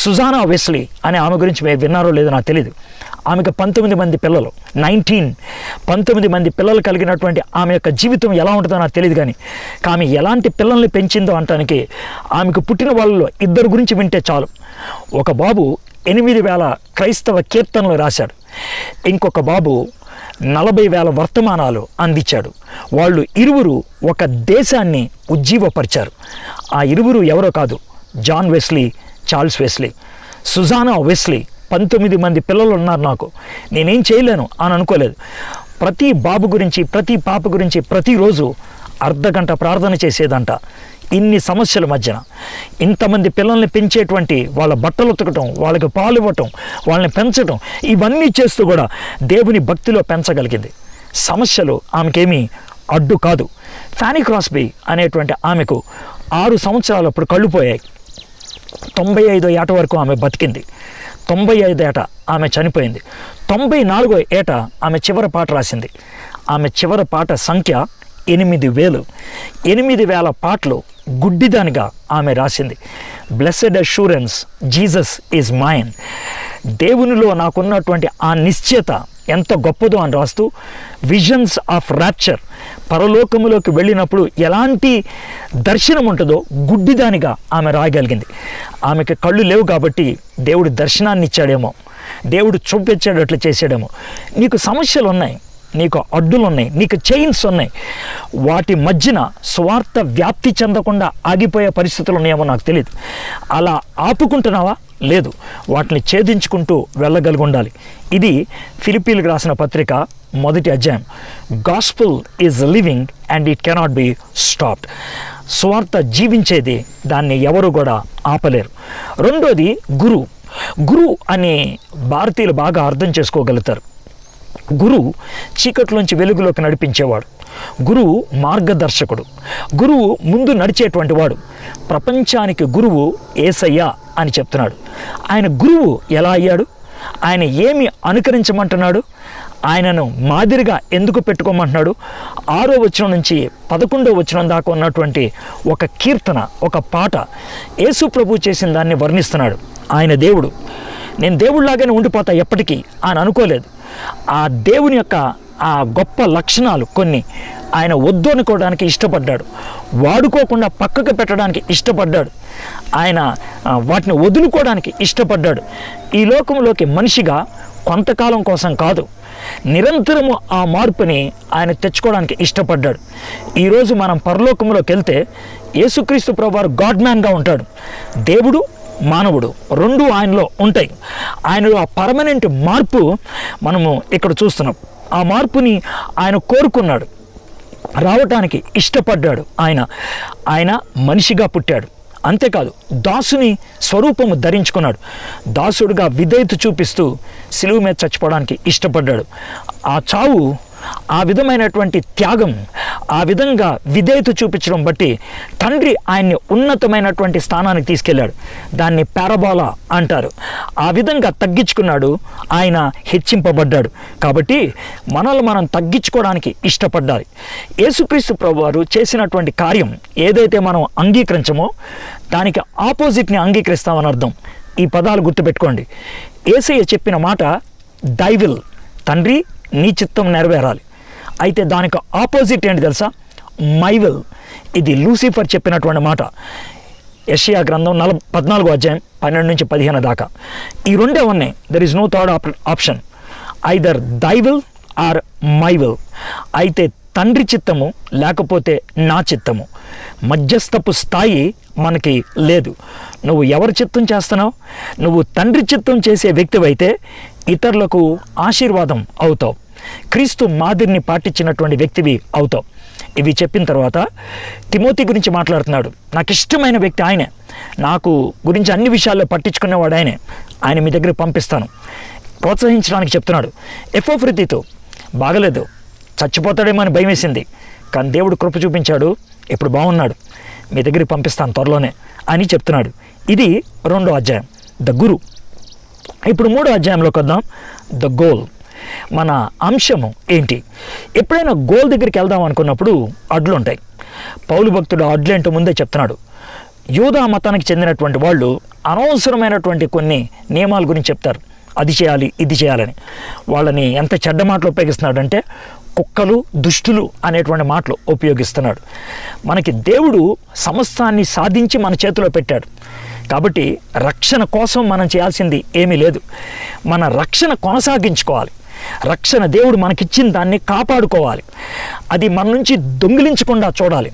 సుజానా వెస్లీ అనే ఆమె గురించి మీరు విన్నారో లేదో నాకు తెలియదు. ఆమెకు 19 మంది పిల్లలు, 19 మంది పిల్లలు కలిగినటువంటి ఆమె యొక్క జీవితం ఎలా ఉంటుందో నాకు తెలియదు. కానీ ఆమె ఎలాంటి పిల్లల్ని పెంచిందో అంటానికి ఆమెకు పుట్టిన వాళ్ళలో 2 గురించి వింటే చాలు. ఒక బాబు 8,000 క్రైస్తవ కీర్తనలు రాశాడు. ఇంకొక బాబు 40,000 వర్తమానాలు అందించాడు. వాళ్ళు 2 ఒక దేశాన్ని ఉజ్జీవపరిచారు. ఆ 2 ఎవరో కాదు, John Wesley, Charles Wesley. Susanna Wesley 19 మంది పిల్లలు ఉన్నారు నాకు, నేనేం చేయలేను అని అనుకోలేదు. ప్రతి బాబు గురించి, ప్రతి పాప గురించి ప్రతిరోజు అర్ధగంట ప్రార్థన చేసేదంట. ఇన్ని సమస్యల మధ్యన ఇంతమంది పిల్లల్ని పెంచేటువంటి, వాళ్ళ బట్టలు ఉతకటం, వాళ్ళకి పాలు ఇవ్వటం, వాళ్ళని పెంచటం, ఇవన్నీ చేస్తూ కూడా దేవుని భక్తిలో పెంచగలిగింది. సమస్యలు ఆమెకేమీ అడ్డు కాదు. ఫానీ క్రాస్బీ అనేటువంటి ఆమెకు 6 సంవత్సరాలు అప్పుడు కళ్ళు పోయాయి. 95వ ఏట వరకు ఆమె బతికింది. 95వ ఏట ఆమె చనిపోయింది. 94వ ఏట ఆమె చివరి పాట రాసింది. ఆమె చివరి పాట సంఖ్య 8,000. 8,000 పాటలు గుడ్డిదానిగా ఆమె రాసింది. Blessed assurance, Jesus is mine. దేవునిలో నాకున్నటువంటి ఆ నిశ్చయత ఎంత గొప్పదో అని రాస్తూ, విజన్స్ ఆఫ్ ర్యాప్చర్, పరలోకములోకి వెళ్ళినప్పుడు ఎలాంటి దర్శనం ఉంటుందో గుడ్డిదానిగా ఆమె రాయగలిగింది. ఆమెకి కళ్ళు లేవు కాబట్టి దేవుడు దర్శనాన్ని ఇచ్చాడేమో, దేవుడు చూపించేటట్లు చేసాడేమో. నీకు సమస్యలు ఉన్నాయి, నీకు అడ్డులు ఉన్నాయి, నీకు చైన్స్ ఉన్నాయి. వాటి మధ్యన స్వార్థ వ్యాప్తి చెందకుండా ఆగిపోయే పరిస్థితులు ఉన్నాయేమో నాకు తెలియదు. అలా ఆపుకుంటున్నావా? లేదు, వాటిని ఛేదించుకుంటూ వెళ్ళగలిగి ఉండాలి. ఇది ఫిలిప్పీలకు రాసిన పత్రిక 1వ అధ్యాయం. Gospel is living and it cannot be stopped. స్వార్థ జీవించేది, దాన్ని ఎవరు కూడా ఆపలేరు. రెండోది గురు అని భారతీయులు బాగా అర్థం చేసుకోగలుగుతారు. గురువు చీకట్లోంచి వెలుగులోకి నడిపించేవాడు. గురువు మార్గదర్శకుడు, గురువు ముందు నడిచేటువంటి వాడు. ప్రపంచానికి గురువు యేసయ్య అని చెప్తున్నాడు. ఆయన గురువు ఎలా అయ్యాడు? ఆయన ఏమి అనుకరించమంటున్నాడు? ఆయనను మాదిరిగా ఎందుకు పెట్టుకోమంటున్నాడు? 6వ వచనం నుంచి 11వ వచనం దాకా ఉన్నటువంటి ఒక కీర్తన, ఒక పాట యేసు ప్రభు చేసిన దాన్ని వర్ణిస్తున్నాడు. ఆయన దేవుడు, నేను దేవుడిలాగానే ఉండిపోతా ఎప్పటికీ అని అనుకోలేదు. ఆ దేవుని యొక్క ఆ గొప్ప లక్షణాలు కొన్ని ఆయన వద్దు అనుకోవడానికి ఇష్టపడ్డాడు, వాడుకోకుండా పక్కకు పెట్టడానికి ఇష్టపడ్డాడు, ఆయన వాటిని వదులుకోవడానికి ఇష్టపడ్డాడు. ఈ లోకంలోకి మనిషిగా కొంతకాలం కోసం కాదు, నిరంతరము ఆ మార్పుని ఆయన తెచ్చుకోవడానికి ఇష్టపడ్డాడు. ఈరోజు మనం పరలోకంలోకి వెళ్తే యేసుక్రీస్తు ప్రభువారు గాడ్ మ్యాన్గా ఉంటాడు. దేవుడు మానవుడు రెండు ఆయనలో ఉంటాయి. ఆయనలో ఆ పర్మనెంట్ మార్పు మనము ఇక్కడ చూస్తున్నాం. ఆ మార్పుని ఆయన కోరుకున్నాడు, రావటానికి ఇష్టపడ్డాడు. ఆయన మనిషిగా పుట్టాడు. అంతేకాదు దాసుని స్వరూపము ధరించుకున్నాడు. దాసుడుగా విధేయత చూపిస్తూ సిలువ మీద చచ్చిపోవడానికి ఇష్టపడ్డాడు. ఆ చావు, ఆ విధమైనటువంటి త్యాగం, ఆ విధంగా విధేయత చూపించడం బట్టి తండ్రి ఆయన్ని ఉన్నతమైనటువంటి స్థానానికి తీసుకెళ్ళాడు. దాన్ని పారబోలా అంటారు. ఆ విధంగా తగ్గించుకున్నాడు, ఆయన హెచ్చింపబడ్డాడు. కాబట్టి మనల్ని మనం తగ్గించుకోవడానికి ఇష్టపడ్డాలి. యేసుక్రీస్తు ప్రభువారు చేసినటువంటి కార్యం ఏదైతే మనం అంగీకరించమో దానికి ఆపోజిట్ని అంగీకరిస్తామని అర్థం. ఈ పదాలు గుర్తుపెట్టుకోండి. యేసయ్య చెప్పిన మాట దై విల్, తండ్రి నీ చిత్తం నెరవేరాలి. అయితే దానికి ఆపోజిట్ ఏంటి తెలుసా? My will. ఇది లూసిఫర్ చెప్పినటువంటి మాట. యెషయా గ్రంథం 14వ అధ్యాయం 12 నుంచి 15 దాకా. ఈ రెండే ఉన్నాయి. There is no third option. Either thy will or my will. అయితే తండ్రి చిత్తము లేకపోతే నా చిత్తము. మధ్యస్థపు స్థాయి మనకి లేదు. నువ్వు ఎవరి చిత్తం చేస్తున్నావు? నువ్వు తండ్రి చిత్తం చేసే వ్యక్తివైతే ఇతరులకు ఆశీర్వాదం అవుతావు, క్రీస్తు మాదిరిని పాటించినటువంటి వ్యక్తివి అవుతావు. ఇవి చెప్పిన తర్వాత తిమోతి గురించి మాట్లాడుతున్నాడు. నాకు ఇష్టమైన వ్యక్తి ఆయనే, నాకు గురించి అన్ని విషయాల్లో పట్టించుకునేవాడు ఆయనే. ఆయన మీ దగ్గరికి పంపిస్తాను, ప్రోత్సహించడానికి చెప్తున్నాడు. ఎఫ్రోదితుతో బాగలేదు, చచ్చిపోతాడేమో అని భయం వేసింది, కానీ దేవుడు కృప చూపించాడు, ఇప్పుడు బాగున్నాడు, మీ దగ్గరికి పంపిస్తాను త్వరలోనే అని చెప్తున్నాడు. ఇది 2వ అధ్యాయం, ద గురు. ఇప్పుడు 3వ అధ్యాయంలోకి వద్దాం, ద గోల్. మన అంశము ఏంటి? ఎప్పుడైనా గోల్ దగ్గరికి వెళ్దాం అనుకున్నప్పుడు అడ్లు ఉంటాయి. పౌలు భక్తుడు అడ్లేంటో ముందే చెప్తున్నాడు. యూదా మతానికి చెందినటువంటి వాళ్ళు అనవసరమైనటువంటి కొన్ని నియమాల గురించి చెప్తారు. అది చేయాలి, ఇది చేయాలని. వాళ్ళని ఎంత చెడ్డ మాటలు ఉపయోగిస్తున్నాడంటే కుక్కలు, దుష్టులు అనేటువంటి మాటలు ఉపయోగిస్తున్నాడు. మనకి దేవుడు సమస్తాన్ని సాధించి మన చేతిలో పెట్టాడు. కాబట్టి రక్షణ కోసం మనం చేయాల్సింది ఏమీ లేదు. మన రక్షణ కొనసాగించుకోవాలి. రక్షణ దేవుడు మనకిచ్చిన దాన్ని కాపాడుకోవాలి. అది మన నుంచి దొంగిలించకుండా చూడాలి.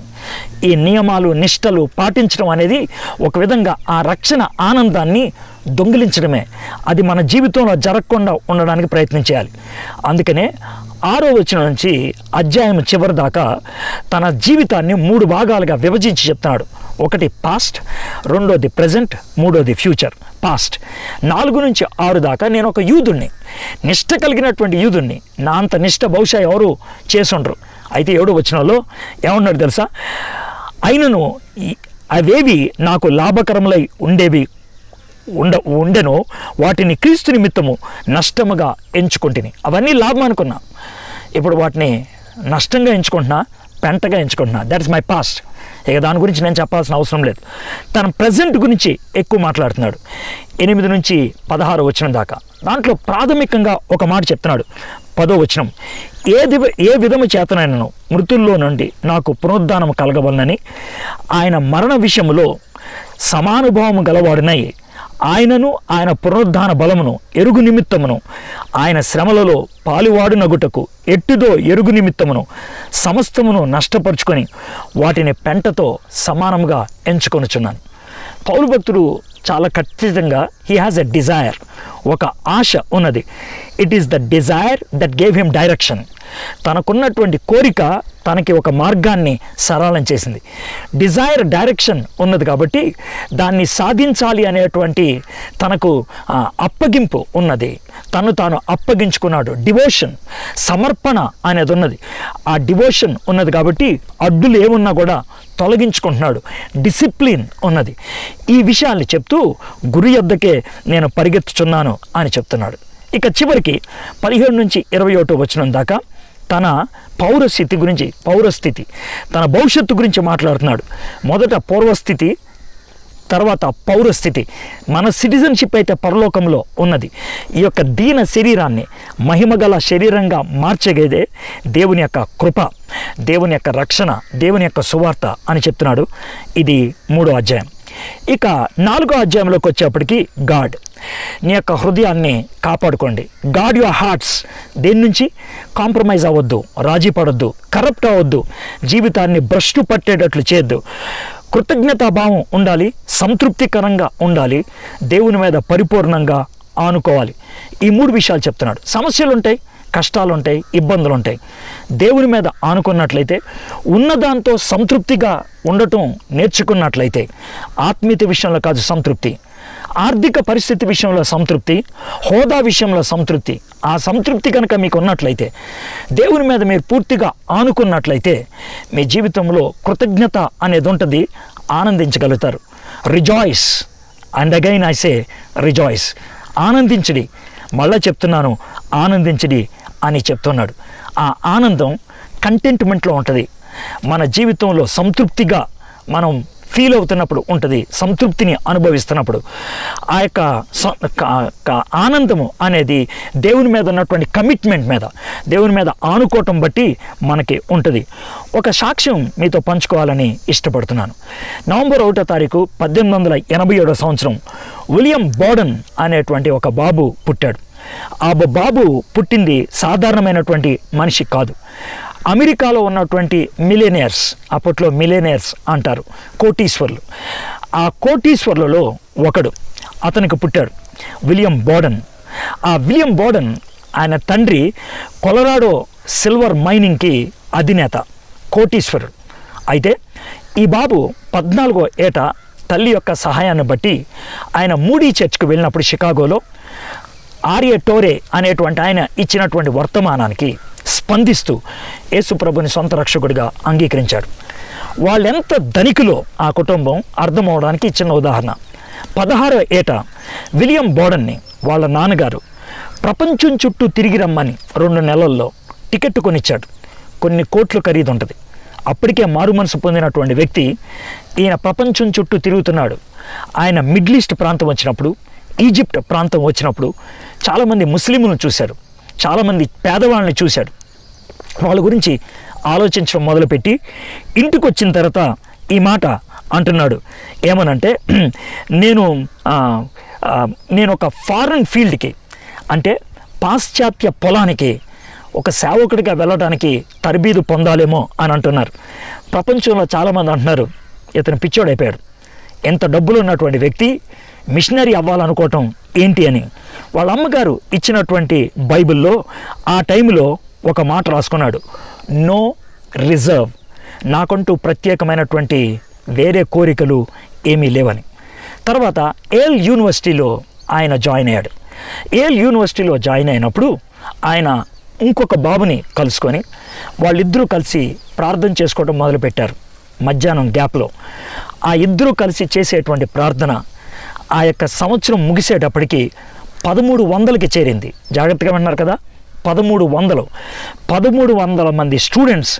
ఈ నియమాలు, నిష్టలు పాటించడం అనేది ఒక విధంగా ఆ రక్షణ ఆనందాన్ని దొంగిలించడమే. అది మన జీవితంలో జరగకుండా ఉండడానికి ప్రయత్నం చేయాలి. అందుకనే 6వ వచనం నుంచి అధ్యాయం చివరి దాకా తన జీవితాన్ని 3 భాగాలుగా విభజించి చెప్తున్నాడు. ఒకటి పాస్ట్, రెండోది ప్రజెంట్, మూడోది ఫ్యూచర్. పాస్ట్ 4 నుంచి 6 దాకా నేను ఒక యూదుణ్ణి, నిష్ట కలిగినటువంటి యూదుణ్ణి. నా అంత నిష్ట బహుశా ఎవరు చేసుండ్రు. అయితే 7వ వచనంలో ఏమన్నాడు తెలుసా? అయినను అవేవి నాకు లాభకరములై ఉండెనో వాటిని క్రీస్తు నిమిత్తము నష్టముగా ఎంచుకుంటుని. అవన్నీ లాభం అనుకున్నా, ఇప్పుడు వాటిని నష్టంగా ఎంచుకుంటున్నా, పెంటగా ఎంచుకుంటున్నా. That is my past. ఇక దాని గురించి నేను చెప్పాల్సిన అవసరం లేదు. తన ప్రజెంట్ గురించి ఎక్కువ మాట్లాడుతున్నాడు. 8 నుంచి 16 వచనం దాకా. దాంట్లో ప్రాథమికంగా ఒక మాట చెప్తున్నాడు. 10వ వచనం, ఏ విధము చేతనైనను మృతుల్లో నుండి నాకు పునరుద్ధానం కలగవలనని ఆయన మరణ విషయములో సమానుభావము గలవాడినై ఆయనను ఆయన పునరుద్ధాన బలమును ఎరుగు నిమిత్తమును ఆయన శ్రమలలో పాలువాడునగుటకు ఎట్టిదో ఎరుగు నిమిత్తమును సమస్తమును నష్టపరుచుకొని వాటిని పెంటతో సమానంగా ఎంచుకొనుచున్నాను. పౌలు భక్తుడు చాలా ఖచ్చితంగా హీ హ్యాస్ ఎ డిజైర్, ఒక ఆశ ఉన్నది. It is the desire that gave him direction. తనకున్నటువంటి కోరిక తనకి ఒక మార్గాన్ని సరళం చేసింది. డిజైర్ డైరెక్షన్ ఉన్నది కాబట్టి దాన్ని సాధించాలి అనేటువంటి తనకు అప్పగింపు ఉన్నది. తను తాను అప్పగించుకున్నాడు. డివోషన్, సమర్పణ అనేది ఉన్నది. ఆ డివోషన్ ఉన్నది కాబట్టి అడ్డులు ఏమున్నా కూడా తొలగించుకుంటున్నాడు. డిసిప్లిన్ ఉన్నది. ఈ విషయాల్ని చెప్తూ గురు యొద్దకే నేను పరిగెత్తుచున్నాను అని చెప్తున్నాడు. ఇక చివరికి 17 నుంచి 21 వచనం దాకా తన పౌరస్థితి తన భవిష్యత్తు గురించి మాట్లాడుతున్నాడు. మొదట పూర్వస్థితి, తర్వాత పౌరస్థితి. మన సిటిజన్షిప్ అయితే పరలోకంలో ఉన్నది. ఈ యొక్క దీన శరీరాన్ని మహిమగల శరీరంగా మార్చగేదే దేవుని యొక్క కృప, దేవుని యొక్క రక్షణ, దేవుని యొక్క సువార్త అని చెప్తున్నాడు. ఇది 3వ అధ్యాయం. ఇక 4వ అధ్యాయంలోకి వచ్చేప్పటికి గాడ్, నీ యొక్క హృదయాన్ని కాపాడుకోండి. గాడ్ యువర్ హార్ట్స్, దేని నుంచి కాంప్రమైజ్ అవ్వద్దు, రాజీ పడొద్దు, కరప్ట్ అవ్వద్దు, జీవితాన్ని భ్రష్టు పట్టేటట్లు చేయొద్దు. కృతజ్ఞతాభావం ఉండాలి, సంతృప్తికరంగా ఉండాలి, దేవుని మీద పరిపూర్ణంగా ఆనుకోవాలి. ఈ 3 విషయాలు చెప్తున్నాడు. సమస్యలు ఉంటాయి, కష్టాలు ఉంటాయి, ఇబ్బందులు ఉంటాయి. దేవుని మీద ఆనుకున్నట్లయితే, ఉన్నదాంతో సంతృప్తిగా ఉండటం నేర్చుకున్నట్లయితే, ఆత్మీయత విషయంలో కాదు సంతృప్తి, ఆర్థిక పరిస్థితి విషయంలో సంతృప్తి, హోదా విషయంలో సంతృప్తి, ఆ సంతృప్తి కనుక మీకు ఉన్నట్లయితే, దేవుని మీద మీరు పూర్తిగా ఆనుకున్నట్లయితే మీ జీవితంలో కృతజ్ఞత అనేది ఉంటుంది. ఆనందించగలుగుతారు. Rejoice, and again I say rejoice. ఆనందించడి, మళ్ళా చెప్తున్నాను, ఆనందించడి అని చెప్తున్నాడు. ఆ ఆనందం కంటెంట్మెంట్లో ఉంటుంది. మన జీవితంలో సంతృప్తిగా మనం ఫీల్ అవుతున్నప్పుడు ఉంటుంది, సంతృప్తిని అనుభవిస్తున్నప్పుడు. ఆ యొక్క ఆనందము అనేది దేవుని మీద ఉన్నటువంటి కమిట్మెంట్ మీద, దేవుని మీద ఆనుకోవటం బట్టి మనకి ఉంటుంది. ఒక సాక్ష్యం మీతో పంచుకోవాలని ఇష్టపడుతున్నాను. నవంబర్ 1వ తారీఖు 1887 సంవత్సరం విలియం బోర్డన్ అనేటువంటి ఒక బాబు పుట్టాడు. ఆ బాబు పుట్టింది సాధారణమైనటువంటి మనిషి కాదు. అమెరికాలో ఉన్నటువంటి మిలియనేర్స్, అప్పట్లో మిలియనేర్స్ అంటారు, కోటీశ్వర్లు. ఆ కోటీశ్వర్లలో ఒకడు అతనికి పుట్టాడు, విలియం బోర్డన్. ఆ విలియం బోర్డన్ ఆయన తండ్రి కొలరాడో సిల్వర్ మైనింగ్కి అధినేత, కోటీశ్వరుడు. అయితే ఈ బాబు 14వ ఏట తల్లి యొక్క సహాయాన్ని బట్టి ఆయన మూడీ చర్చ్కి వెళ్ళినప్పుడు షికాగోలో ఆర్య టోరే అనేటువంటి ఆయన ఇచ్చినటువంటి వర్తమానానికి స్పందిస్తూ యేసుప్రభుని సొంత రక్షకుడిగా అంగీకరించాడు. వాళ్ళెంత ధనికులో ఆ కుటుంబం అర్థమవడానికి చిన్న ఉదాహరణ. 16వ ఏట విలియం బోర్డన్ని వాళ్ళ నాన్నగారు ప్రపంచం చుట్టూ తిరిగి రమ్మని 2 నెలల్లో టికెట్ కొనిచ్చాడు. కొన్ని కోట్లు ఖరీదు ఉంటుంది. అప్పటికే మారు మనసు పొందినటువంటి వ్యక్తి ఈయన ప్రపంచం చుట్టూ తిరుగుతున్నాడు. ఆయన మిడిల్ ఈస్ట్ ప్రాంతం వచ్చినప్పుడు, ఈజిప్ట్ ప్రాంతం వచ్చినప్పుడు చాలామంది ముస్లింలను చూశాడు, చాలామంది పేదవాళ్ళని చూశాడు. వాళ్ళ గురించి ఆలోచించడం మొదలుపెట్టి ఇంటికి వచ్చిన తర్వాత ఈ మాట అంటున్నాడు. ఏమనంటే, నేను ఒక ఫారెన్ ఫీల్డ్కి, అంటే పాశ్చాత్య పొలానికి ఒక సేవకుడిగా వెళ్ళడానికి తరబీదు పొందాలేమో అని అంటున్నారు. ప్రపంచంలో చాలామంది అంటున్నారు ఇతను పిచ్చోడైపోయాడు, ఎంత డబ్బులు ఉన్నటువంటి వ్యక్తి మిషనరీ అవ్వాలనుకోవటం ఏంటి అని. వాళ్ళ అమ్మగారు ఇచ్చినటువంటి బైబిల్లో ఆ టైంలో ఒక మాట రాసుకున్నాడు, నో రిజర్వ్, నాకంటూ ప్రత్యేకమైనటువంటి వేరే కోరికలు ఏమీ లేవని. తర్వాత ఏల్ యూనివర్సిటీలో ఆయన జాయిన్ అయ్యాడు. ఏల్ యూనివర్సిటీలో జాయిన్ అయినప్పుడు ఆయన ఇంకొక బాబుని కలుసుకొని వాళ్ళిద్దరూ కలిసి ప్రార్థన చేసుకోవడం మొదలుపెట్టారు. మధ్యాహ్నం గ్యాప్లో ఆ ఇద్దరూ కలిసి చేసేటువంటి ప్రార్థన ఆ యొక్క సంవత్సరం ముగిసేటప్పటికి 1300కి చేరింది. జాగ్రత్తగా విన్నారు కదా, 1300 మంది స్టూడెంట్స్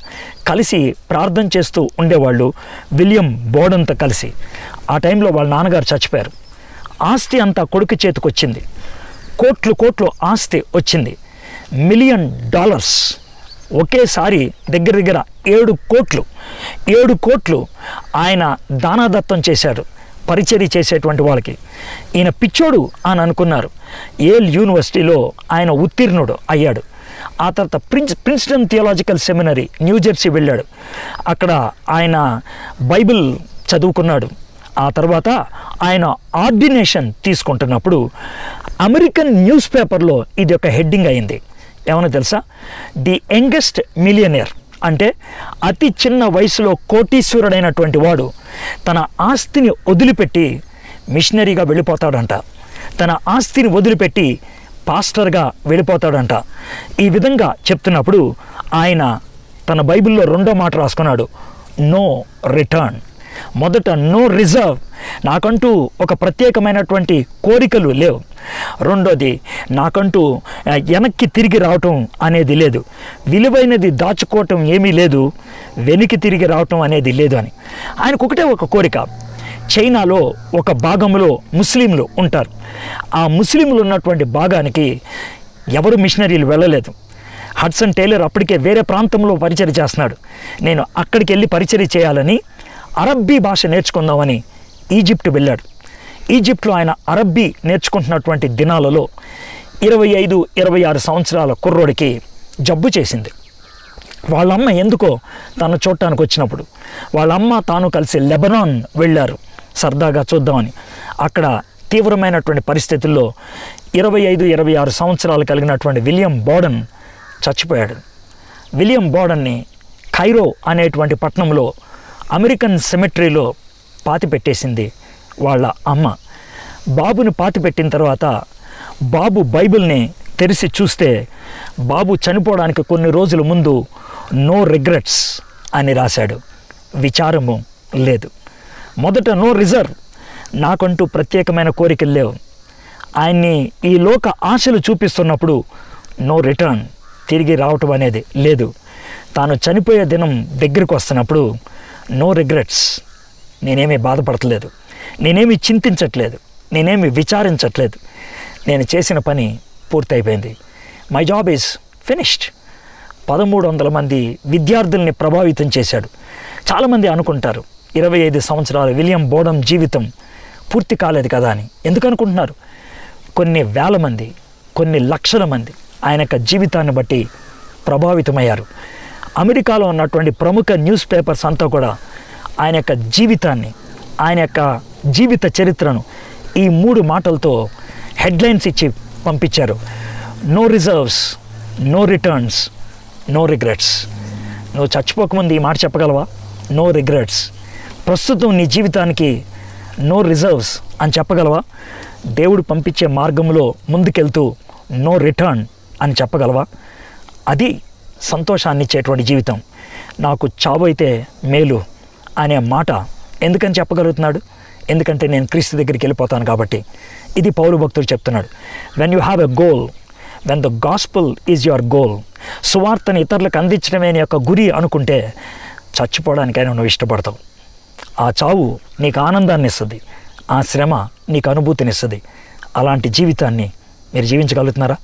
కలిసి ప్రార్థన చేస్తూ ఉండేవాళ్ళు విలియం బోర్డన్తో కలిసి. ఆ టైంలో వాళ్ళ నాన్నగారు చచ్చిపోయారు. ఆస్తి అంతా కొడుకు చేతికి వచ్చింది. కోట్లు ఆస్తి వచ్చింది. $1 మిలియన్ ఒకేసారి దగ్గర 7 కోట్లు ఆయన దానాదత్తం చేశాడు పరిచర్య చేసేటువంటి వాళ్ళకి. ఈయన పిచ్చోడు అని అనుకున్నారు. ఏల్ యూనివర్సిటీలో ఆయన ఉత్తీర్ణుడు అయ్యాడు. ఆ తర్వాత ప్రిన్స్టన్ థియాలజికల్ సెమినరీ న్యూజెర్సీ వెళ్ళాడు. అక్కడ ఆయన బైబిల్ చదువుకున్నాడు. ఆ తర్వాత ఆయన ఆర్డినేషన్ తీసుకుంటున్నప్పుడు అమెరికన్ న్యూస్ పేపర్లో ఇది ఒక హెడ్డింగ్ అయింది, ఏమన్నా తెలుసా? ది యంగెస్ట్ మిలియనర్ అంటే అతి చిన్న వయసులో కోటీశ్వరుడైనటువంటి వాడు తన ఆస్తిని వదిలిపెట్టి మిషనరీగా వెళ్ళిపోతాడంట. తన ఆస్తిని వదిలిపెట్టి పాస్టర్గా వెళ్ళిపోతాడంట. ఈ విధంగా చెప్తున్నప్పుడు ఆయన తన బైబిల్లో 2వ మాట రాసుకున్నాడు, నో రిటర్న్. మొదట నో రిజర్వ్, నాకంటూ ఒక ప్రత్యేకమైనటువంటి కోరికలు లేవు. రెండోది, నాకంటూ వెనక్కి తిరిగి రావటం అనేది లేదు, విలువైనది దాచుకోవటం ఏమీ లేదు, వెనక్కి తిరిగి రావటం అనేది లేదు అని. ఆయనకు ఒకటే ఒక కోరిక. చైనాలో ఒక భాగంలో ముస్లింలు ఉంటారు. ఆ ముస్లింలు ఉన్నటువంటి భాగానికి ఎవరు మిషనరీలు వెళ్ళలేదు. హడ్సన్ టైలర్ అప్పటికే వేరే ప్రాంతంలో పరిచర్య చేస్తున్నాడు. నేను అక్కడికి వెళ్ళి పరిచర్య చేయాలని అరబ్బీ భాష నేర్చుకుందామని ఈజిప్ట్ వెళ్ళాడు. ఈజిప్ట్లో ఆయన అరబ్బీ నేర్చుకుంటున్నటువంటి దినాలలో 25-26 సంవత్సరాల కుర్రోడికి జబ్బు చేసింది. వాళ్ళమ్మ ఎందుకో తను చూడటానికి వచ్చినప్పుడు వాళ్ళమ్మ తాను కలిసి లెబనాన్ వెళ్ళారు సరదాగా చూద్దామని. అక్కడ తీవ్రమైనటువంటి పరిస్థితుల్లో 25-26 సంవత్సరాలు కలిగినటువంటి విలియం బోర్డన్ చచ్చిపోయాడు. విలియం బోర్డన్ని కైరో అనేటువంటి పట్టణంలో అమెరికన్ సెమెట్రీలో పాతిపెట్టేసింది వాళ్ళ అమ్మ. బాబుని పాతిపెట్టిన తర్వాత బాబు బైబిల్ని తెరిచి చూస్తే బాబు చనిపోవడానికి కొన్ని రోజుల ముందు నో రిగ్రెట్స్ అని రాశాడు. విచారము లేదు. మొదట నో రిజర్వ్, నాకంటూ ప్రత్యేకమైన కోరికలు లేవు. ఆయన్ని ఈ లోక ఆశలు చూపిస్తున్నప్పుడు నో రిటర్న్, తిరిగి రావటం అనేది లేదు. తాను చనిపోయే దినం దగ్గరికి వస్తున్నప్పుడు నో రిగ్రెట్స్, నేనేమీ బాధపడట్లేదు, నేనేమి చింతించట్లేదు, నేనేమి విచారించట్లేదు, నేను చేసిన పని పూర్తయిపోయింది, మై జాబ్ ఈజ్ ఫినిష్డ్. 1300 మంది విద్యార్థుల్ని ప్రభావితం చేశాడు. చాలామంది అనుకుంటారు 25 సంవత్సరాల విలియం బోర్డన్ జీవితం పూర్తి కాలేదు కదా అని. ఎందుకు అనుకుంటున్నారు? కొన్ని వేల మంది, కొన్ని లక్షల మంది ఆయన యొక్క జీవితాన్ని బట్టి ప్రభావితమయ్యారు. అమెరికాలో ఉన్నటువంటి ప్రముఖ న్యూస్ పేపర్స్ అంతా కూడా ఆయన యొక్క జీవితాన్ని, ఆయన యొక్క జీవిత చరిత్రను ఈ 3 మాటలతో హెడ్లైన్స్ ఇచ్చి పంపించారు. No reserves, no returns, no regrets. నువ్వు చచ్చిపోకముందు ఈ మాట చెప్పగలవా? No regrets. ప్రస్తుతం నీ జీవితానికి నో రిజర్వ్స్ అని చెప్పగలవా? దేవుడు పంపించే మార్గంలో ముందుకెళ్తూ నో రిటర్న్ అని చెప్పగలవా? అది సంతోషాన్ని ఇచ్చేటువంటి జీవితం. నాకు చావు అయితే మేలు అనే మాట ఎందుకని చెప్పగలుగుతున్నాడు? ఎందుకంటే నేను క్రీస్తు దగ్గరికి వెళ్ళిపోతాను కాబట్టి. ఇది పౌలు భక్తుడు చెప్తున్నాడు. When you have a goal, when the gospel is your goal, సువార్తని ఇతరులకు అందించడమే నీ యొక్క గురి అనుకుంటే చచ్చిపోవడానికైనా నువ్వు ఇష్టపడతావు. ఆ చావు నీకు ఆనందాన్ని ఇస్తుంది, ఆ శ్రమ నీకు అనుభూతినిస్తుంది. అలాంటి జీవితాన్ని మీరు జీవించగలుగుతున్నారా?